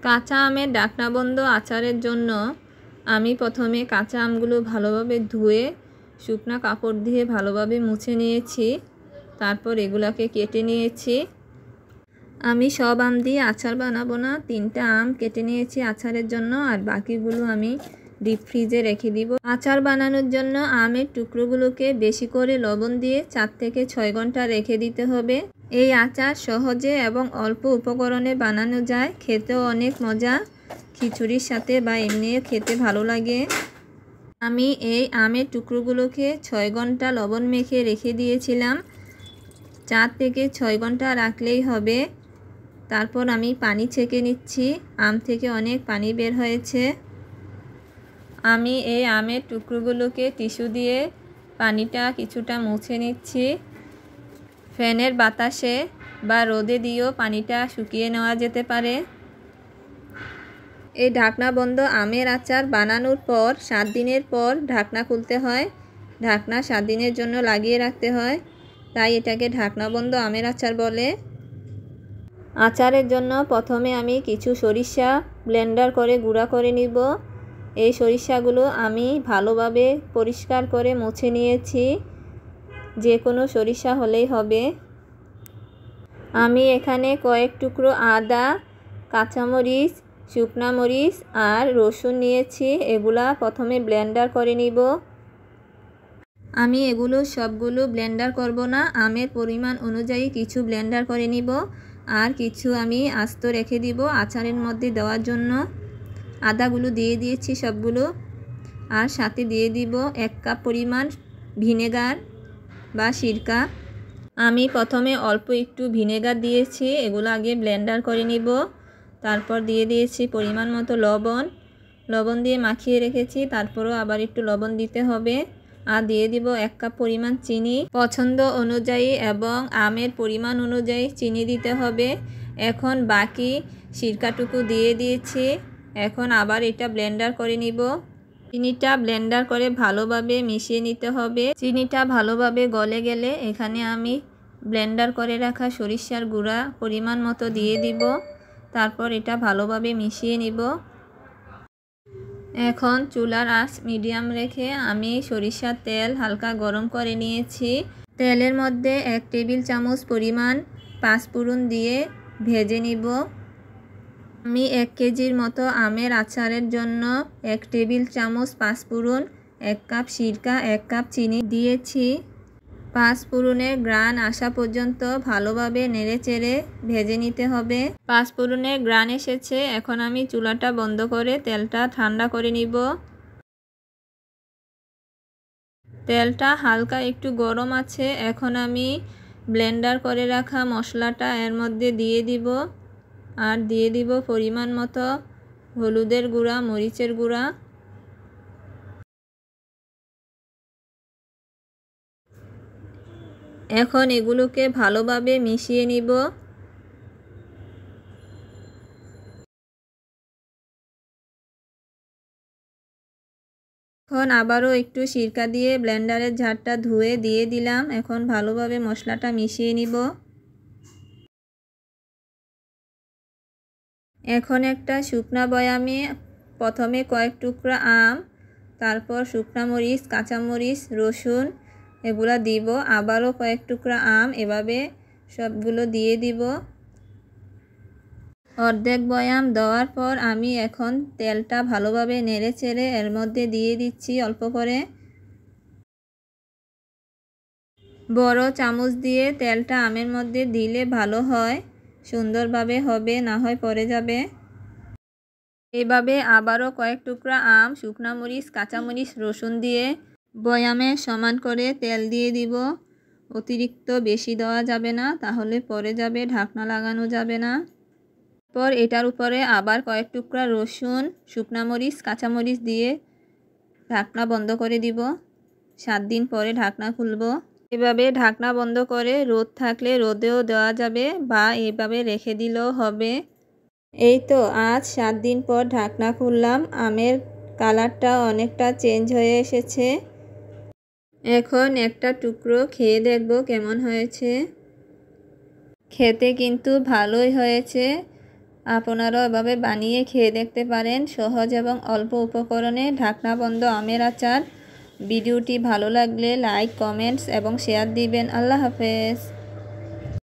কাঁচা আমের ঢাকনাবন্ধ আচারের জন্য আমি প্রথমে কাঁচা আমগুলো ভালোভাবে ধুয়ে শুকনা কাপড় দিয়ে ভালোভাবে মুছে নিয়েছি। তারপর এগুলাকে কেটে নিয়েছি। আমি সব আম দিয়ে আচার বানাবো না, 3টা আম কেটে নিয়েছি আচারের জন্য, আর বাকিগুলো আমি ডিপ ফ্রিজে রেখে দিব। আচার বানানোর জন্য আমের টুকরোগুলোকে বেশি করে লবণ দিয়ে 4 থেকে 6 ঘন্টা রেখে দিতে হবে। এই আচার সহজে এবং অল্প উপকরণে বানানো যায়, খেতেও অনেক মজা, খিচুড়ির সাথে বা এমনিও খেতে ভালো লাগে। আমি এই আমের টুকরোগুলোকে 6 ঘন্টা লবণ মেখে রেখে দিয়েছিলাম। 4 থেকে 6 ঘন্টা রাখলেই হবে। তারপর আমি পানি ছেঁকে নিচ্ছি, আম থেকে অনেক পানি বের হয়েছে। আমি এই আমের টুকরোগুলোকে টিস্যু দিয়ে পানিটা কিছুটা মুছে নিচ্ছি। ফ্যানের বাতাসে বা রোদে দিয়েও পানিটা শুকিয়ে নেওয়া যেতে পারে। এই ঢাকনা বন্ধ আমের আচার বানানোর পর 7 দিনের পর ঢাকনা খুলতে হয়। ঢাকনা 7 দিনের জন্য লাগিয়ে রাখতে হয়, তাই এটাকে ঢাকনা বন্ধ আমের আচার বলে। আচারের জন্য প্রথমে আমি কিছু সরিষা ব্লেন্ডার করে গুঁড়া করে নিব। এই সরিষাগুলো আমি ভালোভাবে পরিষ্কার করে মুছে নিয়েছি, যে কোনো সরিষা হলেই হবে। আমি এখানে কয়েক টুকরো আদা, কাঁচামরিচ, শুকনা মরিচ আর রসুন নিয়েছি। এগুলা প্রথমে ব্লেন্ডার করে নিব। আমি এগুলো সবগুলো ব্লেন্ডার করব না, আমের পরিমাণ অনুযায়ী কিছু ব্লেন্ডার করে নিব আর কিছু আমি আস্ত রেখে দিব আচারের মধ্যে দেওয়ার জন্য। আদাগুলো দিয়ে দিয়েছি সবগুলো, আর সাথে দিয়ে দিব 1 কাপ পরিমাণ ভিনেগার বা সিরকা। আমি প্রথমে অল্প একটু ভিনেগার দিয়েছি, এগুলো আগে ব্লেন্ডার করে নিব। তারপর দিয়ে দিয়েছি পরিমাণ মতো লবণ দিয়ে মাখিয়ে রেখেছি, তারপরও আবার একটু লবণ দিতে হবে। আর দিয়ে দিব 1 কাপ পরিমাণ চিনি, পছন্দ অনুযায়ী এবং আমের পরিমাণ অনুযায়ী চিনি দিতে হবে। এখন বাকি সিরকাটুকু দিয়ে দিয়েছি। এখন আবার এটা ব্লেন্ডার করে নিব। চিনিটা ব্লেন্ডার করে ভালোভাবে মিশিয়ে নিতে হবে। চিনিটা ভালোভাবে গলে গেলে এখানে আমি ব্লেন্ডার করে রাখা সরিষার গুঁড়া পরিমাণ মতো দিয়ে দিব। তারপর এটা ভালোভাবে মিশিয়ে নিব। এখন চুলার আঁচ মিডিয়াম রেখে আমি সরিষার তেল হালকা গরম করে নিয়েছি। তেলের মধ্যে 1 টেবিল চামচ পরিমাণ পাঁচফোড়ন দিয়ে ভেজে নিব। আমি 1 কেজির মতো আমের আচারের জন্য 1 টেবিল চামচ পাঁচফোড়ন, 1 কাপ সিরকা, 1 কাপ চিনি দিয়েছি। পাঁচফোড়নের ঘ্রাণ আসা পর্যন্ত ভালোভাবে নেড়েচেড়ে ভেজে নিতে হবে। পাঁচফোড়নের ঘ্রাণ এসেছে, এখন আমি চুলাটা বন্ধ করে তেলটা ঠান্ডা করে নিব। তেলটা হালকা একটু গরম আছে। এখন আমি ব্লেন্ডার করে রাখা মশলাটা এর মধ্যে দিয়ে দিব, আর দিয়ে দিব পরিমাণ মতো হলুদের গুঁড়া, মরিচের গুঁড়া। এখন এগুলোকে ভালোভাবে মিশিয়ে নিব। এখন আবারও একটু সিরকা দিয়ে ব্লেন্ডারের ঝাড়টা ধুয়ে দিয়ে দিলাম। এখন ভালোভাবে মশলাটা মিশিয়ে নিব। এখন একটা শুকনা বয়ামে প্রথমে কয়েক টুকরা আম, তারপর শুকনা মরিচ, কাঁচামরিচ, রসুন এগুলা দিব। আবারও কয়েক টুকরা আম, এভাবে সবগুলো দিয়ে দিব। অর্ধেক বয়াম দেওয়ার পর আমি এখন তেলটা ভালোভাবে নেড়েচেড়ে এর মধ্যে দিয়ে দিচ্ছি অল্প করে। বড় চামচ দিয়ে তেলটা আমের মধ্যে দিলে ভালো হয়, সুন্দরভাবে হবে, না হয় পড়ে যাবে। এভাবে আবারও কয়েক টুকরা আম, শুকনা মরিচ, কাঁচামরিচ, রসুন দিয়ে বয়ামে সমান করে তেল দিয়ে দিব। অতিরিক্ত বেশি দেওয়া যাবে না, তাহলে পড়ে যাবে, ঢাকনা লাগানো যাবে না। পর এটার উপরে আবার কয়েক টুকরা রসুন, শুকনা মরিচ, কাঁচামরিচ দিয়ে ঢাকনা বন্ধ করে দিব। 7 দিন পরে ঢাকনা খুলব। এভাবে ঢাকনা বন্ধ করে রোদ থাকলে রোদেও দেওয়া যাবে, বা এইভাবে রেখে দিলেও হবে। এই তো আজ 7 দিন পর ঢাকনা খুললাম। আমের কালারটা অনেকটা চেঞ্জ হয়ে এসেছে। এখন একটা টুকরো খেয়ে দেখব কেমন হয়েছে। খেতে কিন্তু ভালোই হয়েছে। আপনারাও এভাবে বানিয়ে খেয়ে দেখতে পারেন। সহজ এবং অল্প উপকরণে ঢাকনা বন্ধ আমের আচার। ভিডিওটি ভালো লাগলে লাইক, কমেন্টস এবং শেয়ার দিবেন। আল্লাহ হাফেজ।